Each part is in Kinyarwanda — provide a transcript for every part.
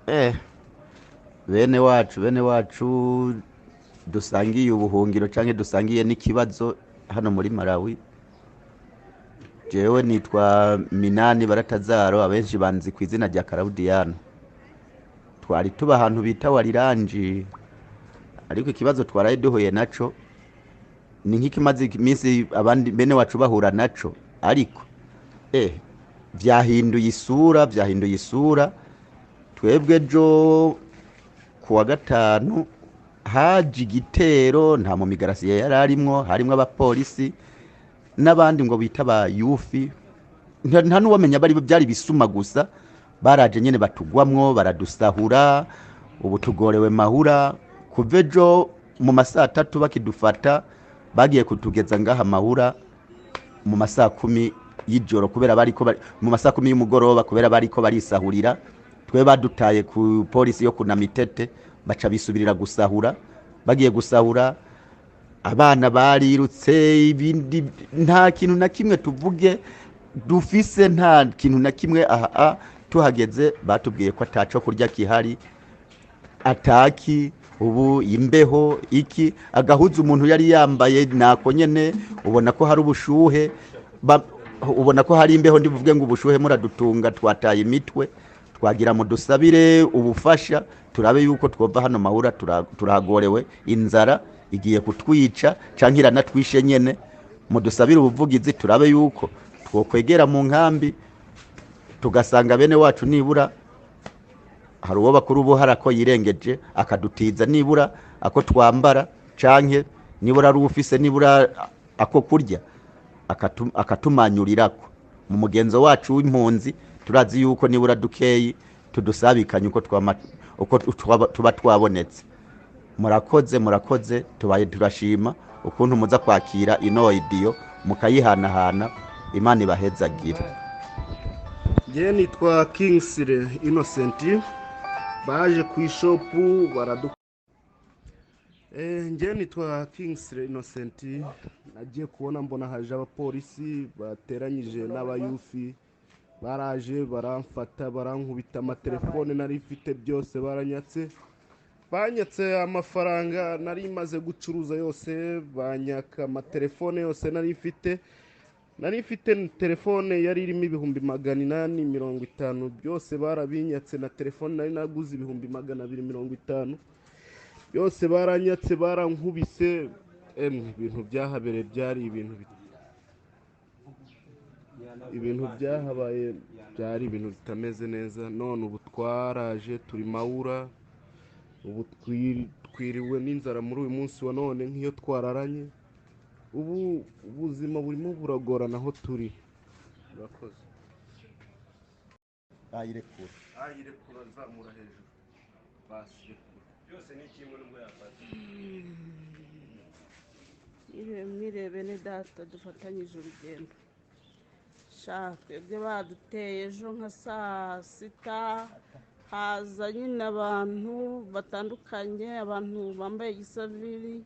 eh bene wacu dusangiye ubuhungiro canke dusangiye n'ikibazo hano muri Malawi. Jewe nitwa Minani Baratazaro, abenshi banzi ku izina rya Karawudiyano. Twari tuba ahantu bita Warirangi, ariko ikibazo twaraye duhuye naco ni nk'ikimaze iminsi abandi bene wacu bahura naco, ariko vyahinduye isura. Twebwe ejo kuwa gatanu haje igitero, nta mu migarasiye yari harimwo abapolisi n'abandi ngo bita ba yufi, nta n'uwamenya byari bisuma gusa. Baraje nyene batugwamwo baradusahura, ubu tugorewe mahura. Kuva ejo mu masaa 3 bakidufata, bagiye kutugeza ngaha mahura mu masaa 10 y'ijoro, kubera mu masaa 10 y'umugoroba, kubera bariko barisahurira. Twe badutaye ku polisi yo kunamitete, baca bisubirira gusahura. Bagiye gusahura, abana barirutse, ibindi nta kintu na kimwe tuvuge dufise, nta kintu na kimwe. Tuhageze batubwiye ko ataco kurya kihari, ataki ubu imbeho iki, agahuza umuntu yari yambaye nako nyene, ubona ko hari ubushuhe, ubona ko hari imbeho. Ndivuge ngo ubushuhe muradutunga, twataye imitwe. Twagira mu dusabire ubufasha, turabe yuko twova hano mahura, turagorewe, inzara igiye kutwica canke iranatwishe nyene. Mu dusabire ubuvugizi, turabe yuko twokwegera mu nkambi tugasanga bene wacu, nibura hari uwo bakuru ubuhara ko yirengeje akadutiza nibura ako twambara, canke nibura ari ufise nibura ako kurya akatumanyurirako. Mu mugenzo wacu w'impunzi turazi yuko nibura dukeyi tudusabikanye uko tuba twabonetse. Murakoze, tubaye turashima ukuntu muza kwakira ino idiyo mukayihanahana. Imana ibahezagire. Je nitwa Kingsley Innocent, baje ku ishopu nje nitwa Kingsley Innocent, nagiye kubona mbona haje abapolisi bateranyije n'abayufi. Baraje baramfata, barankubita amatelefone nari mfite byose, banyatse amafaranga nari maze gucuruza yose, banyaka amatelefone yose nari mfite telefone yari irimo 850 byose barabinyatse, na telefone nari naguze 250 byose baranyatse, barankubise. Ibintu byahabereye byari ibintu byahabaye byari ibintu bitameze neza. None ubu twaraje turi mahura, ubu twiriwe n'inzara muri uyu munsi wa none nk'iyo twararanye. Ubu ubuzima burimo buragorana aho turi. Urakoze. Ayirekura zamura hejuru basi byose ni kimwe n'ubwo yafata. Mwirebe ne data dufatanyije urugendo. Twebwe baduteye ejo nka saa 6, haza nyine abantu batandukanye, abantu bambaye igisaviri,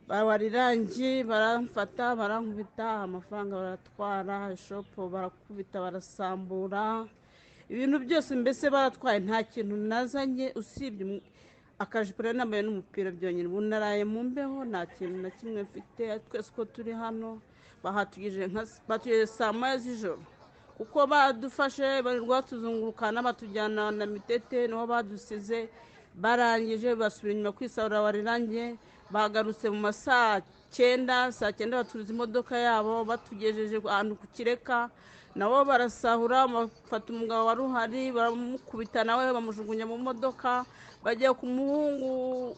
Warirangi, baramfata, barankubita, amafaranga baratwara, ishopo barakubita, barasambura, ibintu byose mbese baratwaye. Nta kintu nazanye usibye akajipo nambaye n'umupira byonyine. Ubu naraye mu mbeho, nta kintu na kimwe mfite. Twese ko turi hano batugije saa 9 z'ijoro, kuko badufashe batuzungurukana batujyana na mitete, niho badusize. Barangije basubira inyuma kwisahura Warirangi, bagarutse mu masaa 9 baturuza imodoka yabo batugejeje ahantu ku Kireka. Nabo barasahura, bafata umugabo wari uhari, baramukubita nawe bamujugunya mu modoka. Bagiye ku muhungu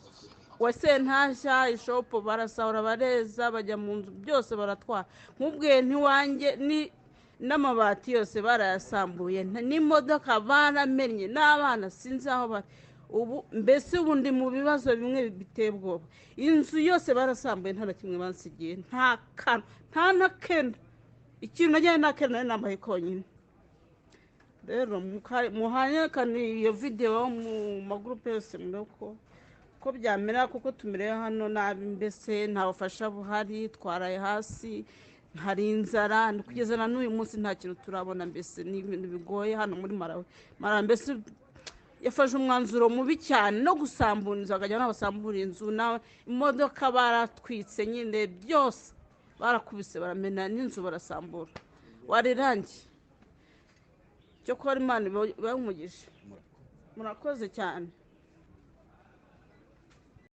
wa Sentashya ishopo, barasahura, bareza, bajya mu nzu, byose baratwara. Nk'ubwiye ntiwanjye n'amabati yose barayasambuye, n'imodoka baramenye, n'abana sinzi aho bari. Ubu mbese ubu ndi mu bibazo bimwe biteye ubwoba. Inzu yose barasambuye, nta na kimwe bansigiye, nta na kenda. Ikintu najyanye na kenda nari nambaye konyine. Rero muhanyekana iyo video mu magroupe yose mureko ko byamera, kuko tumereye hano nabi, mbese nta bufasha buhari, twaraye hasi, hari inzara, kugeza na n'uyu munsi nta kintu turabona. Mbese ni ibintu bigoye hano muri Malawi. Mbese yafashe umwanzuro mubi cyane no gusamburiza akajya n'abasambura inzu imodoka baratwitse nyine byose barakubise baramena n'inzu barasambura wari Irangi cyo kora Imana bayumugisha murakoze cyane